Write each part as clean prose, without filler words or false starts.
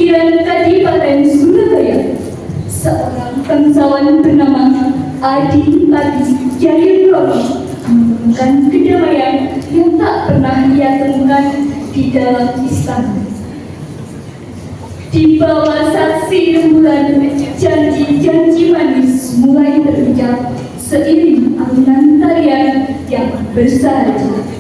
pinggiran Kadipaten Surabaya, seorang bangsawan bernama Adipati Jayabrono menemukan kedamaian yang tak pernah ia temukan di dalam istana. Di bawah saksi rembulan, janji-janji manis mulai terucap seiring alunan tarian yang bersahaja.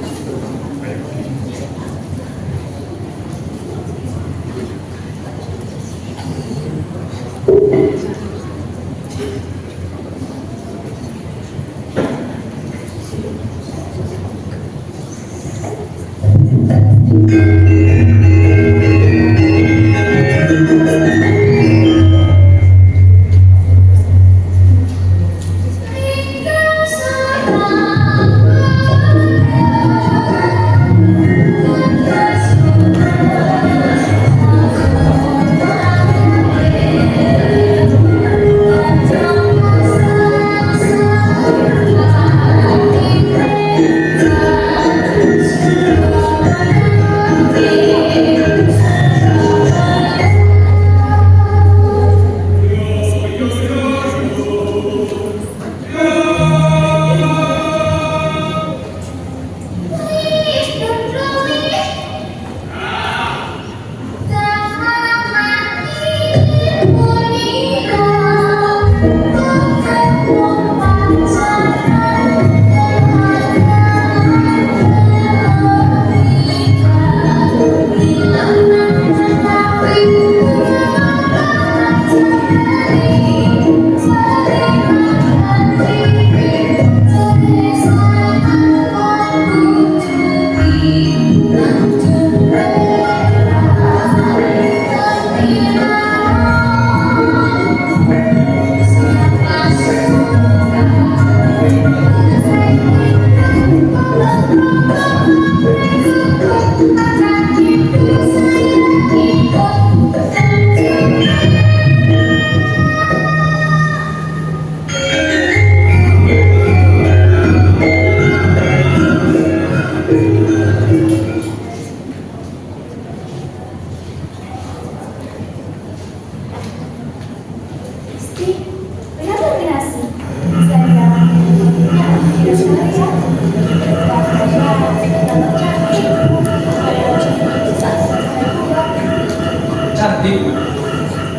Cantik,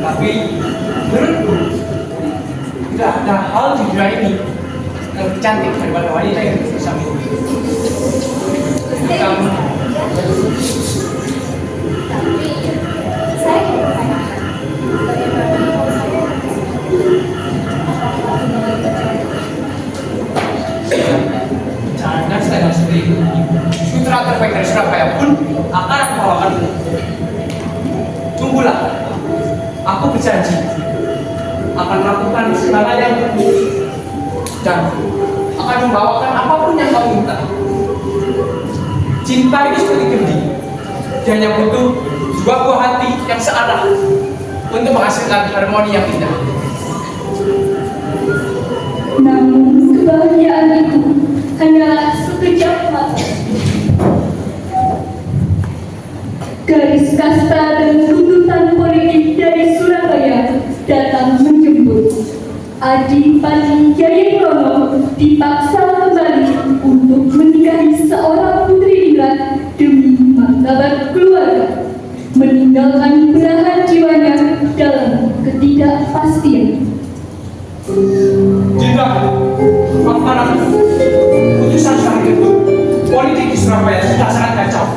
tapi menurutku tidak ada hal di dunia ini yang lebih cantik daripada wanita yang bersama kamu. Tapi saya ingin bertanyakan, bagaimana kalau saya Jangan saya sendiri. Sutra terbaik dari Surabaya pun akan aku bawakan. Tunggulah, aku berjanji akan melakukan segalanya untukmu dan akan membawakan apapun yang kamu minta. Cinta itu seperti kendi, dia hanya butuh dua buah hati yang searah untuk menghasilkan harmoni yang indah. Namun kebahagiaan itu hanyalah sekejap mata. Garis kasta dan tuntutan politik dari Surabaya datang menjemput. Adipati Jayabrono dipaksa kembali untuk menikahi seorang putri Ingrat demi martabat keluarga, meninggalkan belahan jiwanya dalam ketidakpastian. Tidak, maafkan aku. Putusan saat itu, politik di Surabaya sudah sangat kacau,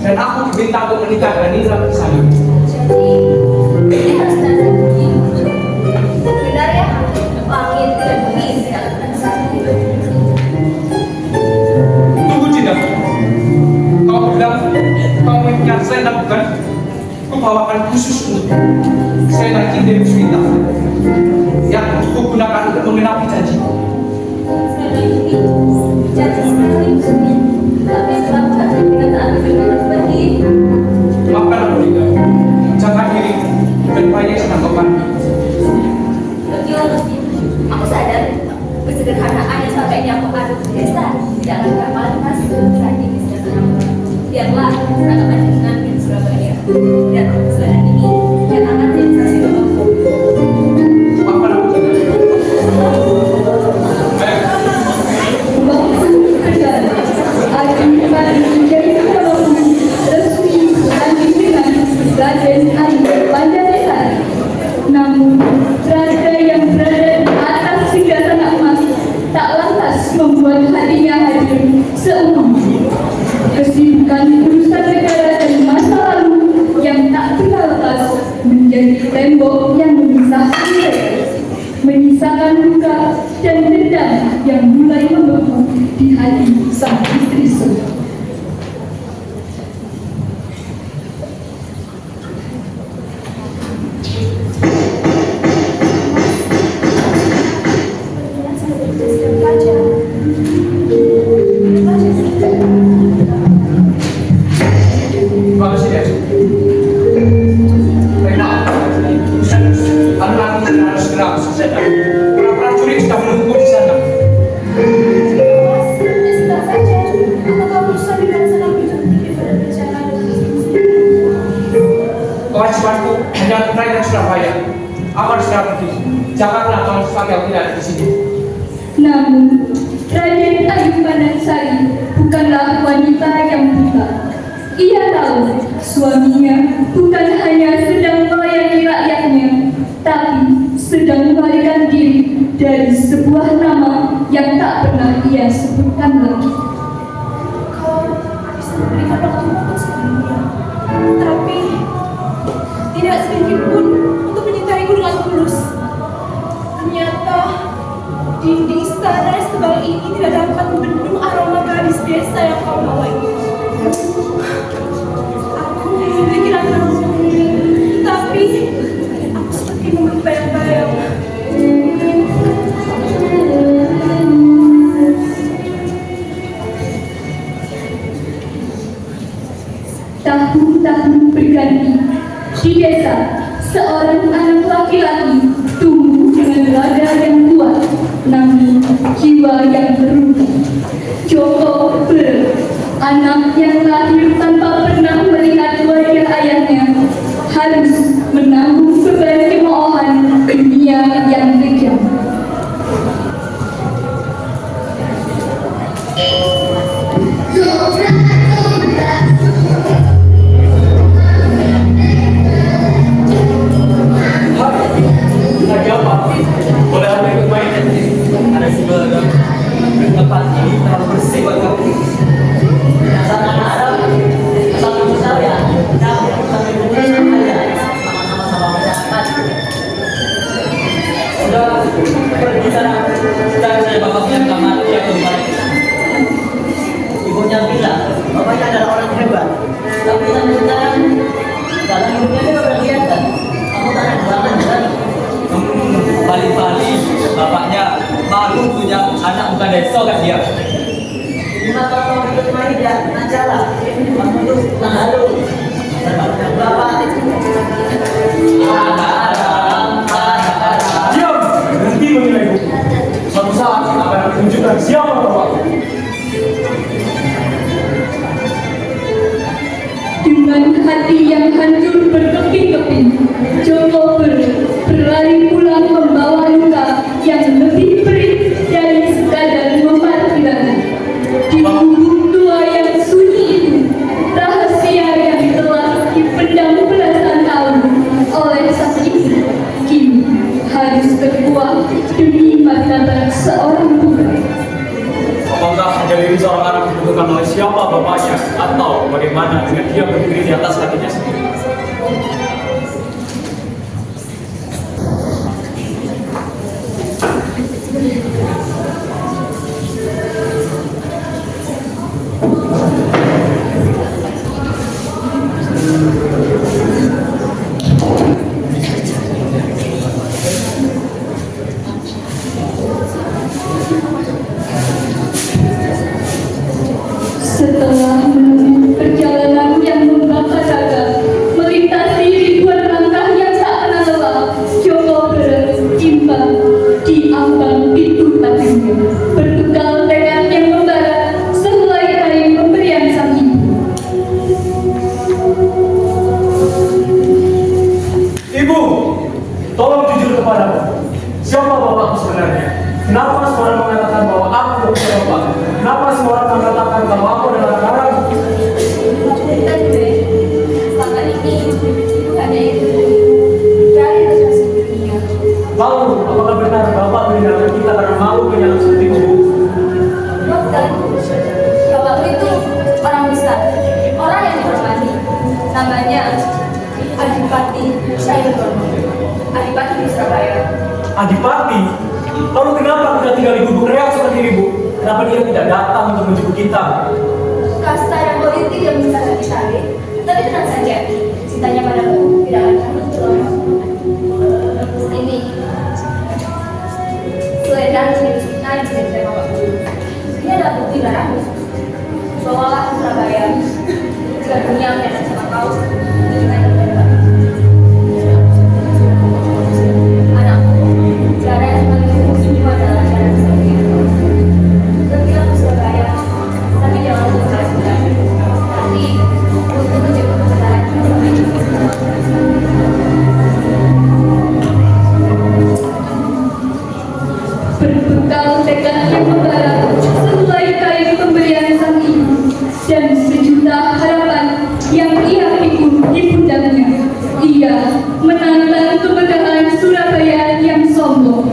dan aku diminta untuk menikah dengan Indra Pisani. jadi ini harus tanda begini. Benar ya, langit dan bumi segala satu. Tunggu Dinda, kau bilang kau mengingat saya bukan? Aku bawakan khusus untuk saya lagi Dewi Swita yang aku gunakan untuk mengenapi janji. Sekali ini, janji sekali tapi selamat dengan taat berkata seperti Maafkan aku Dinda, jaga diri dan banyak senang kapan. Aku sadar kesederhanaan yang sampai ini aku aduk di desa tidak akan kembali masuk saat ini sedang biarlah rangkap dengan Surabaya dan sekarang ini yang menjadi tembok yang memisahkan mereka, menyisakan luka dan dendam yang mulai membeku di hati sang istri sultan. Bagus ya. Rena, anak kita harus segera selesaikan. Para prajurit sudah menunggu di sana. Sebentar saja. Apakah urusan di bangsa kami berhenti pada bicara? Kewajibanku hanya untuk rakyat Surabaya. Aku harus segera pergi. Janganlah kamu sebagai tidak ada di sini. Namun, Raden Ayu Panansari bukanlah wanita yang buta. Ia tahu suaminya bukan hanya sedang melayani rakyatnya, tapi sedang melarikan diri dari sebuah nama yang tak pernah ia sebutkan lagi. Kau bisa memberikan waktu untuk sebelumnya, tapi tidak sedikit pun untuk menyintaiku dengan tulus. Ternyata dinding istana setebal ini tidak dapat membendung aroma gadis desa yang kau bawa itu. Aku memiliki rasa, tapi aku seperti membayang-bayang. Tahun-tahun berganti, di desa seorang anak laki-laki tumbuh dengan raga yang kuat, namun jiwa yang berubah. Joko Ber, anak yang lahir tanpa pernah melihat wajah ayahnya, harus menanggung beban cemoohan dunia yang kejam. Lagi apa? Boleh aku ikut main? Ada si Belga. Tempat ini terlalu bersih buat kamu. Asal anak Arab, asal kamu tahu ya. Kamu sampai putus aja, sama-sama sama masyarakat. Sudah pergi sana. Sudah saya bapaknya kamar yang kembali. Ibunya bilang, bapaknya adalah orang hebat. Tapi sampai sekarang dalam hidupnya dia udah kelihatan. Kamu tak ada banget kan? Balik-balik bapaknya malu punya anak bukan desa kan dia. Cuma kalau ikut main ya ajalah. Kamu itu lalu dan bapak ada. Diam! Berhenti menilaiku. Suatu saat akan aku tunjukkan siapa bapakku. Dengan hati yang hancur berkeping-keping, Joko berlari pulang membawa luka yang lebih perih dari sekadar memparkirkan. Di gubuk tua yang sunyi itu, rahasia yang telah dipendam belasan tahun oleh sang ibu kini harus terkuak demi martabat seorang putri. Apakah menjadi seorang anak ditentukan oleh siapa bapaknya atau bagaimana dengan dia berdiri di atas kakinya sendiri? Adipati di Surabaya. Adipati? Lalu kenapa kita tinggal di gubuk reak seperti ini, Bu? Kenapa dia tidak datang untuk menjemput kita? Kasta dan politik yang bisa kita tarik, tapi tenang saja, cintanya padaku tidak akan terlalu. Ini selendang jenis kita yang bisa saya bawa. Ini adalah bukti darahmu. Bawalah ke Surabaya. Jika dunia melihat sama kau, kita yang terdebat. Anakku, cara yang paling sungguh adalah cara seperti itu. Pergilah ke Surabaya, tapi jangan lupa sebenarnya. Nanti, untuk menjemput kebenaran Berbekal tekad yang membara, selai kain pemberian sang ibu, dan sejuta harapan yang ia pikul di pundaknya, ia menantang kemegahan Surabaya yang sombong.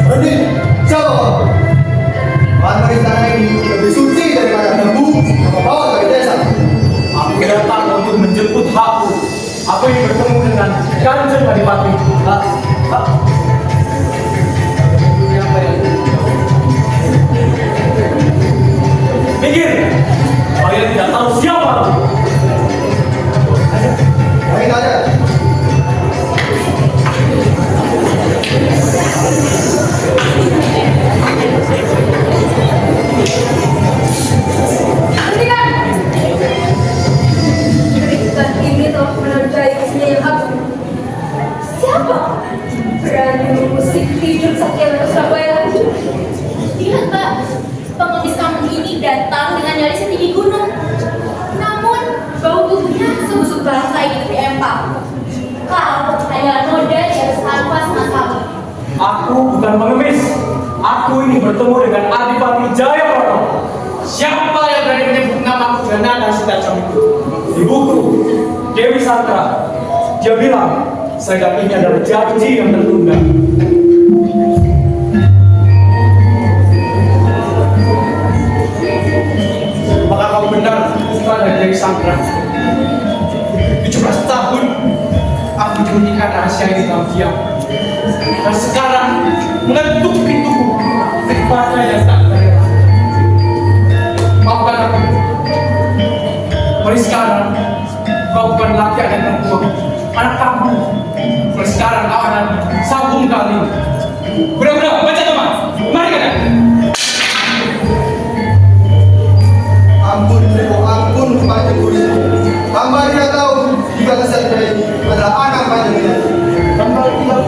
Berhenti! Siapa? Bahan istana ini lebih suci daripada lembu yang membawa dari desa. Aku datang untuk menjemput hakku. Aku ingin bertemu dengan Kanjeng Adipati. Minggir! Kalian tidak tahu siapa aku. Kami saja. Berikan ini toh menodai kesenian yang agung. Siapa? Berani mengusik tidur Sakya ke Surabaya lagi. Lihat Pak, pengemis kampung ini datang dengan nyali setinggi gunung. Namun bau tubuhnya sebusuk bangkai di empang. Kau hanya noda di atas kanvas mas kamu. Aku bukan pengemis. Aku ini bertemu dengan Adipati Jayabara. Siapa yang berani menyebut nama Jana dan Sedacam itu? Di buku Dewi Sandra, dia bilang saya ini adalah janji yang tertunda. Apakah kau benar pada Dewi Sandra? 17 tahun aku menyembunyikan rahasia ini dalam diam. Dan sekarang mengetuk pintuku kepada yang tak terelak. Maafkan aku. Mulai sekarang kau bukan laki anak perempuan, anak kamu. Mulai sekarang kau anak sambung kali. Benar-benar baca teman. Mari kalian. Ampun, ampun kepada guru. Hamba tidak tahu jika kesatria ini adalah anak panjenengan. Hamba tidak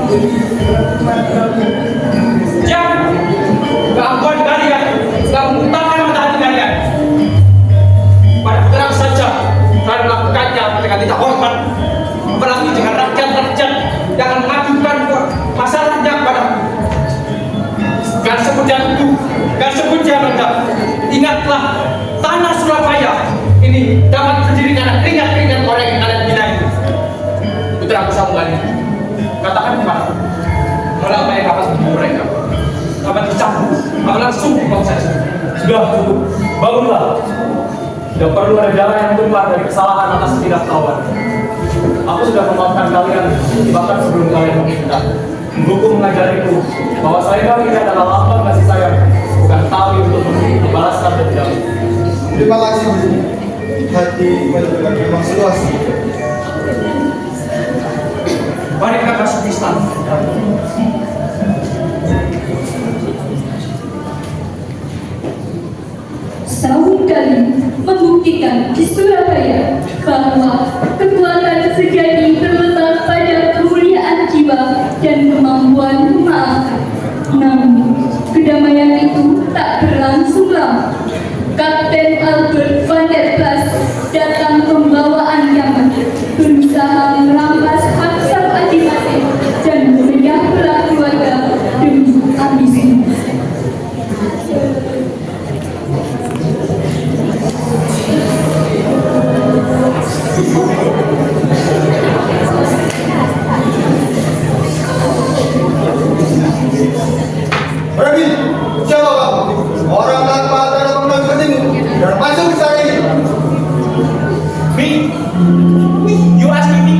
Jangan gangguan kalian, gangguan mata hati kalian. Pada terang saja kalian melakukannya dengan tidak hormat, apalagi dengan rakyat-rakyat yang akan mengajukan masalahnya padaku. Gak semudah itu, gak semudah mereka. Ingatlah, tanah Surabaya ini dapat berdiri karena keringat-keringat orang yang kalian bina itu. Putra aku Sambali, katakan kepada kalau apa yang dapat membunuh mereka, dapat dicampur, apa langsung dibuang saja. Sudah cukup, bangunlah. Tidak perlu ada jalan yang tumpah dari kesalahan atas ketidaktahuan. Aku sudah memaafkan kalian, bahkan sebelum kalian meminta. Hukum mengajariku bahwa saya ini adalah lambang kasih sayang, bukan tali untuk membalaskan dendam. Terima kasih, Guru. Hati panjenengan memang seluas. Mari kita masuk istana. Saung kali membuktikan di Surabaya bahwa kekuatan sejati terletak pada kemuliaan jiwa dan kemampuan memaafkan. Namun, kedamaian itu tak berlangsung lama. Kapten Albert van der Plas datang membawa ancaman, berusaha merampas hak sang adipati dan memecah belah keluarga demi ambisi. Berhenti! Orang tanpa tanda pengenal sepertimu dan masuk ke sana ini. Me? You asking me?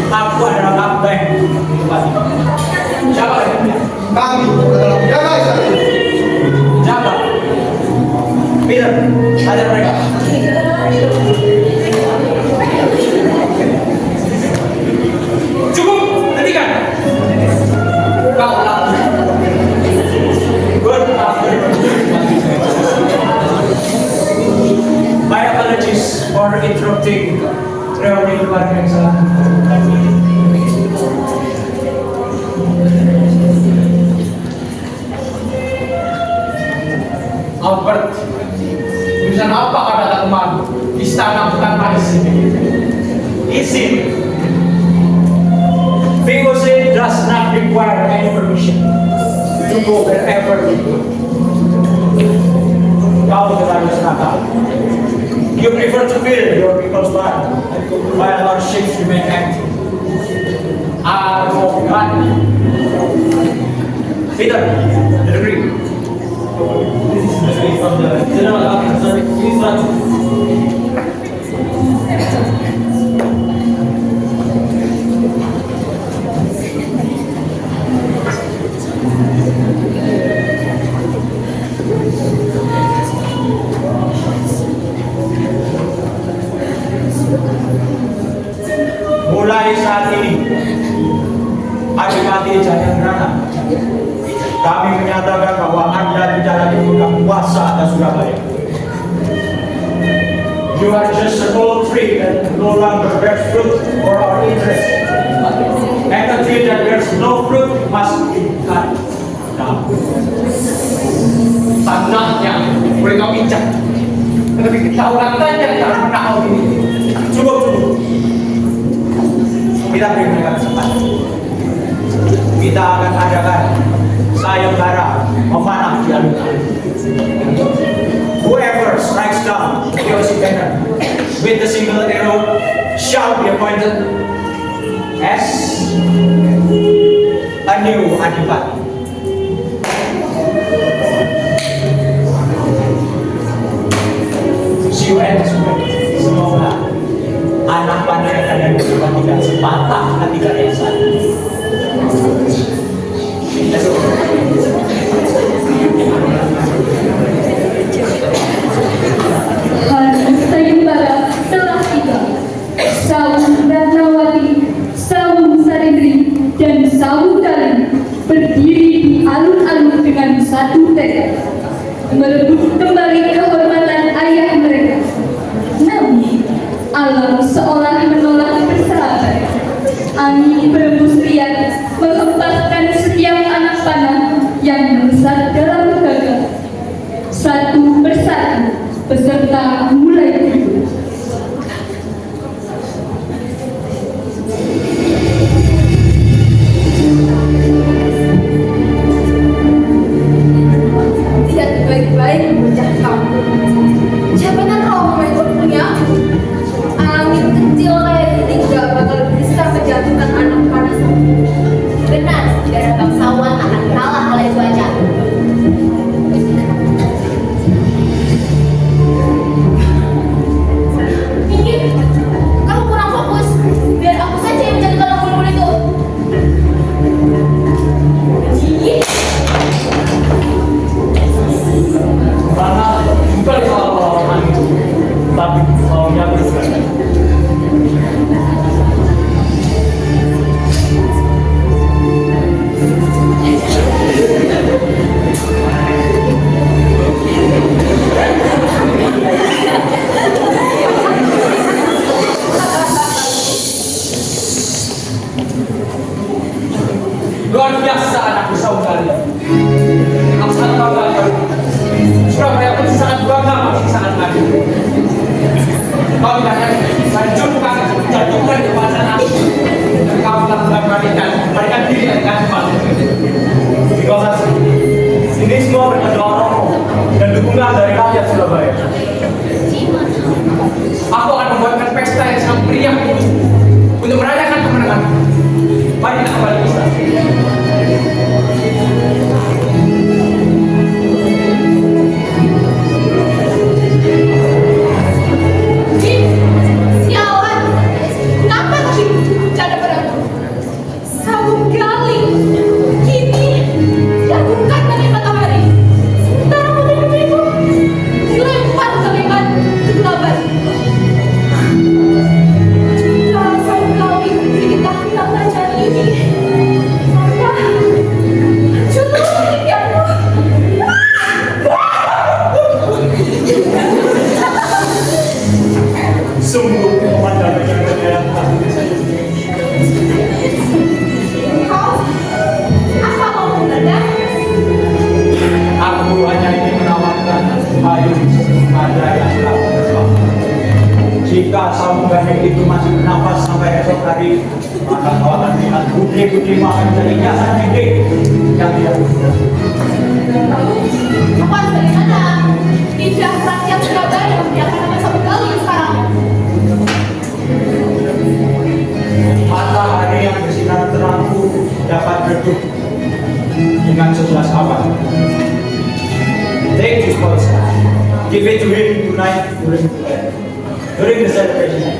Aku adalah kapten. Siapa ya? Kami adalah penjaga istana ini. Siapa? Peter, ada mereka. Cukup, hentikan. Kau lakukan. Good afternoon. My apologies for interrupting reuni keluarga yang salah. Albert, urusan apa kau datang kemari? Istana bukan Paris ini. Izin. Vigosé does not require any permission to go wherever we go. Kau terlalu serakah. You prefer to fill your people's blood while our ships remain empty. I will not. Peter, you agree? This is the way from the general officer. Please run. Mulai saat ini, Adipati Jayadrata, kami menyatakan bahwa Anda tidak lagi memegang kuasa atas Surabaya. You are just an old tree that no longer bears fruit for our interest. And a tree that bears no fruit must be cut down. Tanahnya boleh kau injak, tetapi kedaulatannya tidak pernah kau miliki. Cukup. Kita beri mereka kesempatan. Kita akan adakan sayembara memanah di alun-alun. Whoever strikes down the Aussie banner with the single arrow shall be appointed as a new Adipati. See you at semoga anak panah yang kalian berikan tidak sepatah hati kalian saat ini. Let's go. Hari sayembara telah tiba. Saung Ratnawati, Saung Sarendri, dan Saung Dali berdiri di alun-alun dengan satu tekad, merebut kembali kehormatan ayah mereka. Namun, alam seolah menolak bersahabat. Angin berembus riang menghempaskan setiap anak panah yang melesat dalam gagak. Satu persatu peserta mulai tidur. Tidak baik-baik memecah kamu. Siapa yang tahu mau ikutnya? Angin kecil kayak gini gak bakal bisa menjatuhkan anak panas. Benar, negara bangsawan akan kalah oleh cuaca. Minggir, kamu kurang fokus. Biar aku saja yang menjatuhkan lembu-lembu itu. Minggir. Karena bukan soal orang itu, tapi soalnya bersekat. Luar biasa anakku saudari. Aku sangat bangga. Surabaya pun sangat bangga, masih sangat maju. Kau tidak akan lanjutkan jatuhkan kepada aku. Kau telah memberikan diri dengan cepat. Terima kasih. Ini semua berkat doa Romo dan dukungan dari rakyat Surabaya. Aku akan membuatkan pesta yang sangat meriah untuk merayakan kemenangan. Mari kita kembali ke istana. Hindi ko timakan sa linyasan, hindi. Yang tidak. Bukan bagaimana? Tidak rakyat Surabaya yang akan naman sa Begali sekarang. Matahari yang bersinar terangku dapat redup dengan 11 awan. Take this pulse. Give it to him tonight during the celebration.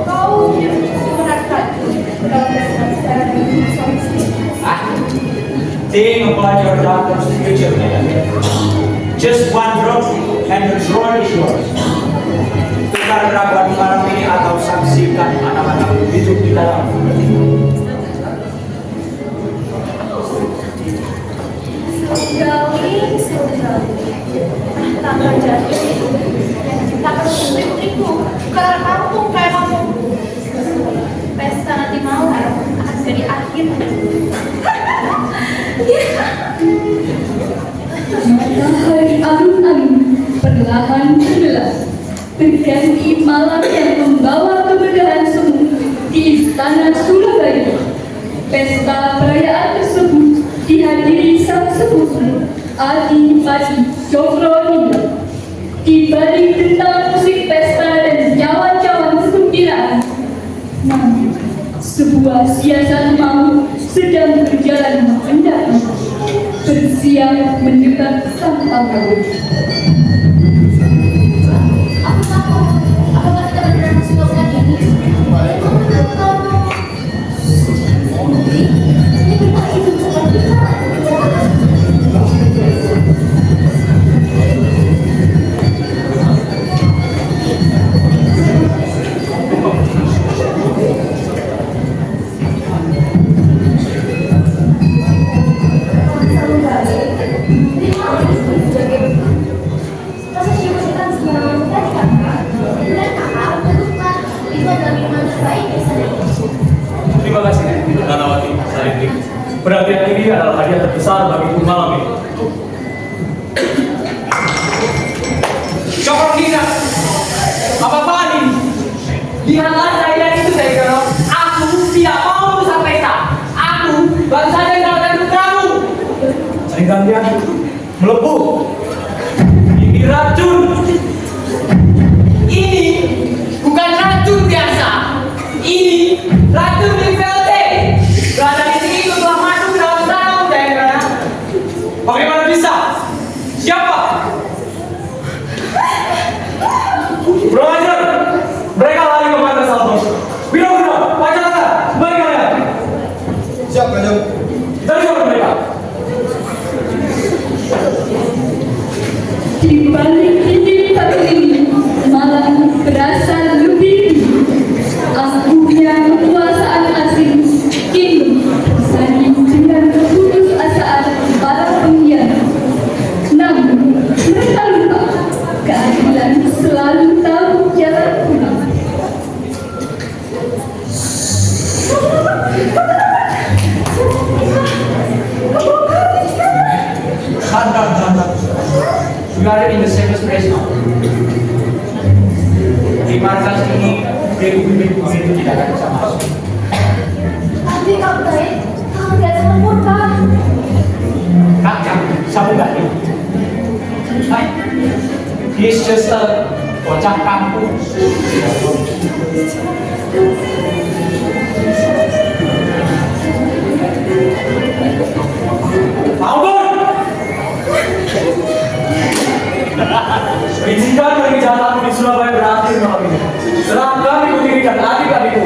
Kau benarkah kalau tidak secara diplomatis? Think about your daughter's future, man. Just one drop and the throne is yours. Tukar keraguan malam ini atau saksikan anak-anak hidup di dalam. Begali. Tangga jatuh yang diciptakan untuk putri-putriku. Bukan kampung kayak kamu. Pesta nanti malam akan jadi akhir. Matahari alun-alun perlahan tenggelam, berganti malam yang membawa kemegahan semu di Istana Surabaya. Pesta perayaan tersebut dihadiri sang sepupu Adi Padi Cokroningrat. Di balik tentang musik pesta dan cawan-cawan kegembiraan, namun sebuah siasat maut sedang berjalan mendadak, bersiap mendekat sang panggung. Aku takut. Apakah kita benar masuk ke bulan ini? Ini benar itu bukan kita. Masa cium-ciuman sembarangan tadi, Kakak? Benar, Kakak? Tentukan. Itu adalah minuman terbaik di sana. Terima kasih, Nanawati Saripik. Perhatian ini adalah hadiah terbesar bagiku malam ini. Cokroningrat, apa-apaan ini? Lihatlah saya itu dari Kono. Aku tidak mau rusak pesta. Aku baru saja mendapatkan putramu. Saingannya melepuh. Ini racun. Ini bukan racun biasa. Ini racun di VLT. Berada di sini itu telah masuk ke dalam sarang dari Kono. Bagaimana bisa? Siapa? Kurang ajar. Mereka lari ke markas Salbos. Bina-bina, Pacarata, kembali kalian. Siap, Kanjeng. Kita lihat mereka. Di balik dinding batu ini, malam berasa lebih angkuhnya kekuasaan asing kini bersanding dengan keputusasaan para pengkhianat. Namun mereka lupa keadilan selalu tahu jalan pulang. We are in the same place now. Di markas ini, Dewi Pemimpin tidak akan bisa masuk. Tapi Kapten, kamu tidak sangat murka. Kakak, sabu gak nih? Hai, he's just a bocah kampung. Ampun! Izinkan perbicaraan di Surabaya berakhir malam ini. Serahkan ibu dan adik-adikku.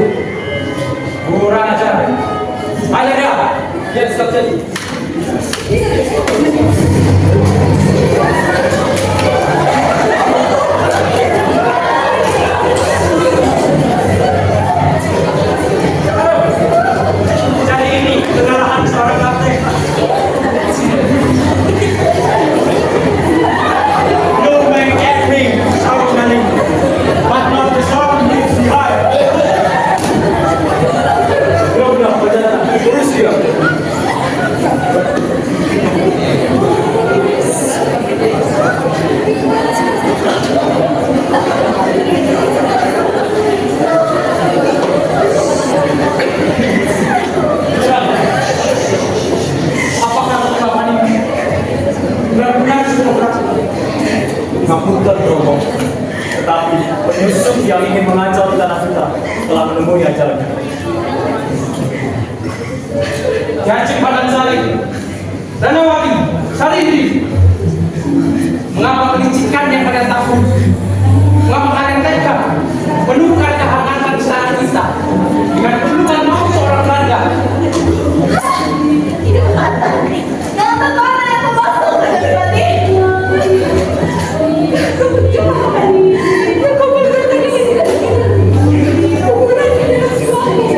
Kurang ajar. Ayo dia. Yes, Kapten. Jadi ini kegarahan seorang kapten. You may get me, South Mali, but not the song is high. Benar-benar perjalanan terus dia. Ki Panansari, Ranawati, Sarindri. Mengapa kelicikan yang kalian takut? Mengapa kalian tega menukar kehangatan istana kita dengan pelukan mau seorang raja? Ini kata, yang terkona yang memasuk ke dalam hati. Kebetulan, yang kau berkata ini tidak benar. Kau berani dengan suami.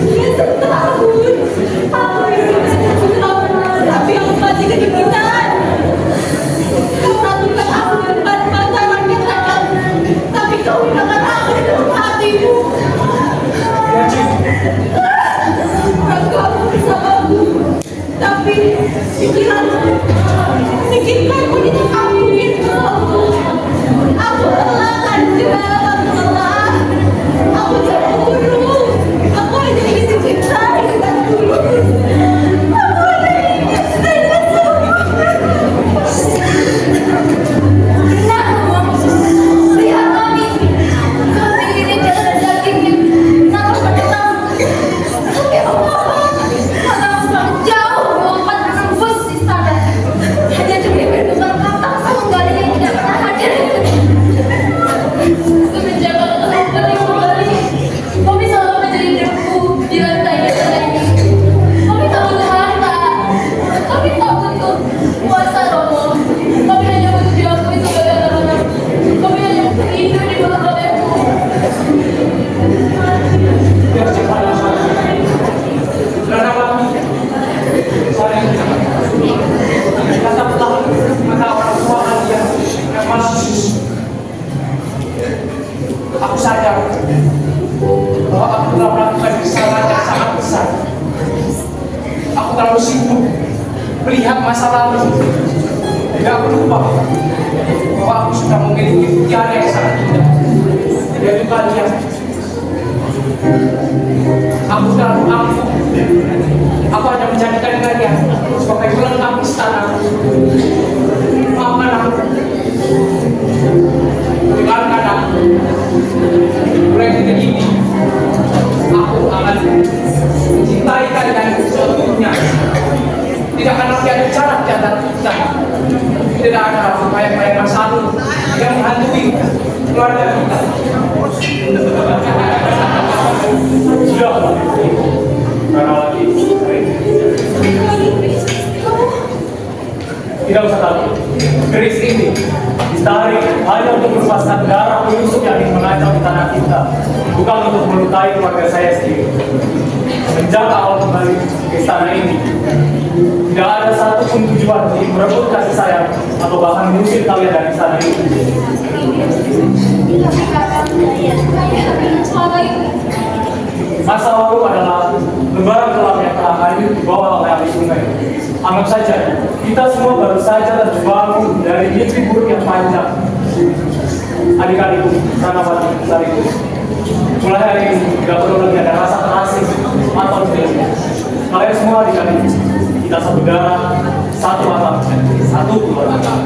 Dia setakut. Aku itu tapi aku mati kedinginan. Kau ratukan aku di depan mata rakyat rakyat, tapi kau hilangkan aku di dalam hatimu. Ya, Cik. Kamu bersamaku, tapi pikirkanku tidak kamu itu. Aku lelah juga, aku lelah. Aku cemburu. Aku hanya ingin dicintai dengan tulus. Aku hanya ingin dicintai dengan tulus. Nah, lihat kami. Kami ini jalan dagingnya. Nama menentang. Tapi Allah, jauh melompat menembus istana. Hanya demi bertukar kata semenggala yang tidak pernah hadir. Semenjak kau kembali, kami selalu menjadi hidupku di lantai istana ini. Kami tak butuh harta, kami tak butuh kuasa Romo. Kami hanya butuh diakui sebagai anak-anak. Kami hanya butuh hidup di bawah kawetku. Ya, Cik Panansari, Ranawati, Sarindri. Tetaplah kata orang tua kalian yang masih susu. Aku sadar bahwa aku telah melakukan kesalahan yang sangat besar. Aku terlalu sibuk melihat masa lalu. Tidak aku lupa bahwa aku sudah memiliki mutiara yang sangat indah, yaitu kalian. Aku terlalu ampuh. Aku hanya menjadikan kalian sebagai pelengkap istana. Maafkan aku. Dengarkan aku. Mulai detik ini, aku akan mencintai kalian seutuhnya. Tidak akan lagi ada jarak di antara kita. Tidak ada upaya-upaya masa lalu yang menghantui keluarga kita. Sudah, Ranawati, tidak usah takut. Keris ini ditarik hanya untuk melepaskan darah penyusup yang ingin mengacau di tanah kita, bukan untuk melukai keluarga saya sendiri. Sejak awal kembali ke istana ini, tidak ada satupun tujuan untuk merebut kasih sayang atau bahkan mengusir kalian dari istana ini. Masa lalu adalah lembaran kelam yang telah hanyut di bawah oleh air sungai. Anggap saja, kita semua baru saja terbangun dari mimpi buruk yang panjang. Adik-adikku, Ranawati, Sarindri, mulai hari ini tidak perlu lagi ada rasa terasing atau tidak. Kalian semua adik-adik, kita satu darah, satu atap, satu keluarga.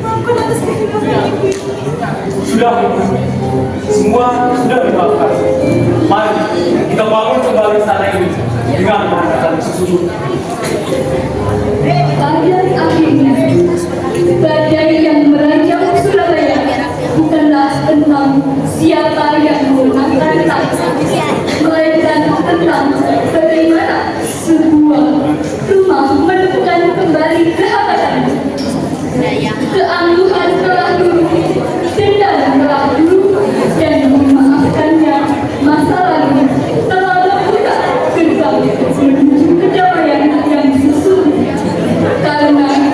Maafkan atas kehilangan ibu. Sudah, semua sudah dimaafkan. Mari kita bangun kembali istana ini dengan menggunakan susu. Badai akhirnya, badai yang menerjang Surabaya bukanlah tentang siapa yang menangkan tahta, melainkan tentang bagaimana sebuah rumah menemukan kembali kehangatan. Keangguhan telah dulu, dendam telah dulu, dan memaafkannya masa lalu telah membuka gerbang menuju kedamaian yang sesungguhnya. Karena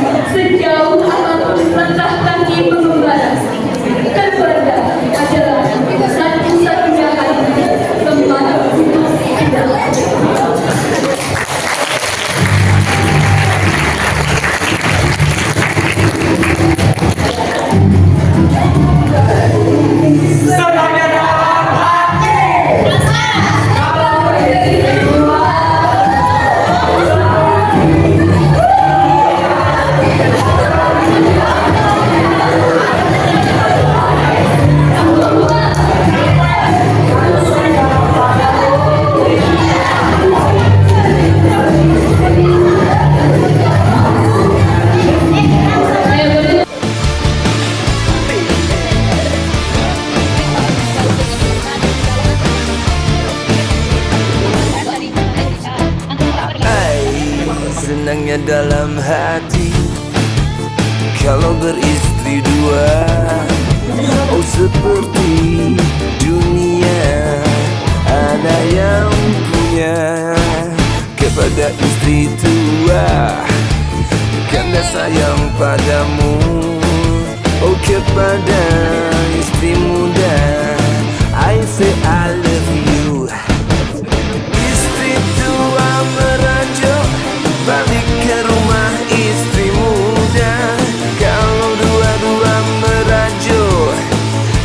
senangnya dalam hati kalau beristri dua. Oh seperti dunia ada yang punya kepada istri tua karena sayang padamu. Oh kepada istri muda I say I love you. Istri tua merajuk balik ke rumah istri muda. Kalau dua-dua merajuk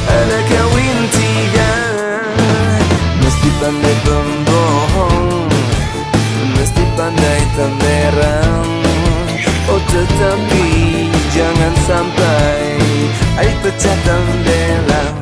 ada kawin tiga. Mesti pandai pembohong, mesti pandai temberang. Oh tetapi jangan sampai ai pecah tembelang.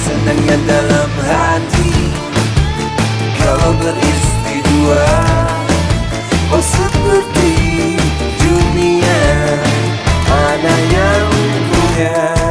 Senangnya dalam hati kalau beristri dua. Oh seperti dunia ada yang punya